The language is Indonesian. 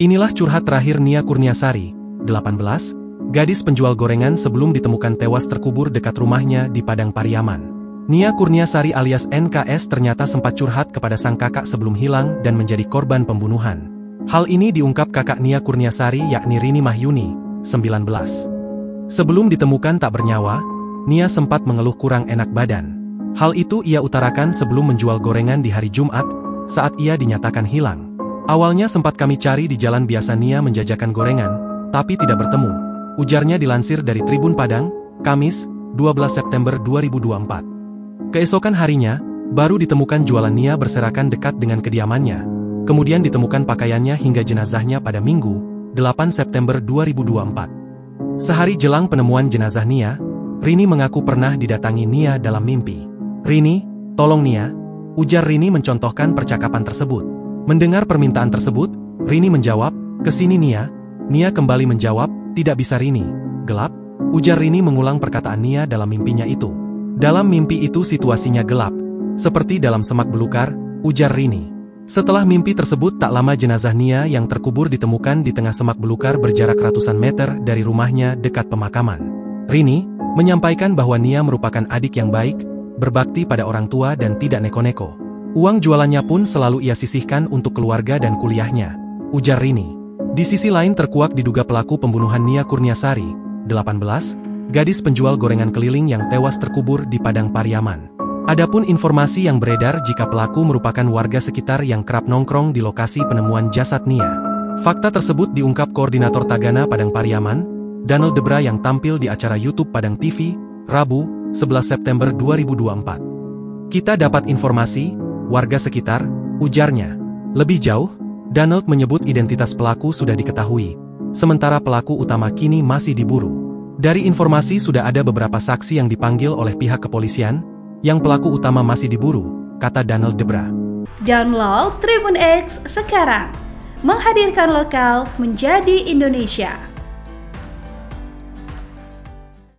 Inilah curhat terakhir Nia Kurniasari, 18, gadis penjual gorengan sebelum ditemukan tewas terkubur dekat rumahnya di Padang Pariaman. Nia Kurniasari alias NKS ternyata sempat curhat kepada sang kakak sebelum hilang dan menjadi korban pembunuhan. Hal ini diungkap kakak Nia Kurniasari yakni Rini Mahyuni, 19. Sebelum ditemukan tak bernyawa, Nia sempat mengeluh kurang enak badan. Hal itu ia utarakan sebelum menjual gorengan di hari Jumat, saat ia dinyatakan hilang. Awalnya sempat kami cari di jalan biasa Nia menjajakan gorengan, tapi tidak bertemu, ujarnya dilansir dari Tribun Padang, Kamis, 12 September 2024. Keesokan harinya, baru ditemukan jualan Nia berserakan dekat dengan kediamannya. Kemudian ditemukan pakaiannya hingga jenazahnya pada Minggu, 8 September 2024. Sehari jelang penemuan jenazah Nia, Rini mengaku pernah didatangi Nia dalam mimpi. "Rini, tolong Nia," ujar Rini mencontohkan percakapan tersebut. Mendengar permintaan tersebut, Rini menjawab, "Kesini Nia." Nia kembali menjawab, "Tidak bisa Rini, gelap," ujar Rini mengulang perkataan Nia dalam mimpinya itu. "Dalam mimpi itu situasinya gelap, seperti dalam semak belukar," ujar Rini. Setelah mimpi tersebut tak lama jenazah Nia yang terkubur ditemukan di tengah semak belukar berjarak ratusan meter dari rumahnya dekat pemakaman. Rini menyampaikan bahwa Nia merupakan adik yang baik, berbakti pada orang tua dan tidak neko-neko. Uang jualannya pun selalu ia sisihkan untuk keluarga dan kuliahnya, ujar Rini. Di sisi lain terkuak diduga pelaku pembunuhan Nia Kurniasari, 18, gadis penjual gorengan keliling yang tewas terkubur di Padang Pariaman. Adapun informasi yang beredar jika pelaku merupakan warga sekitar yang kerap nongkrong di lokasi penemuan jasad Nia. Fakta tersebut diungkap Koordinator Tagana Padang Pariaman, Daniel Debra yang tampil di acara YouTube Padang TV, Rabu, 11 September 2024. "Kita dapat informasi, warga sekitar," ujarnya. Lebih jauh, Daniel menyebut identitas pelaku sudah diketahui, sementara pelaku utama kini masih diburu. Dari informasi sudah ada beberapa saksi yang dipanggil oleh pihak kepolisian, yang pelaku utama masih diburu, kata Daniel Debra. Download Tribun X sekarang, menghadirkan lokal menjadi Indonesia.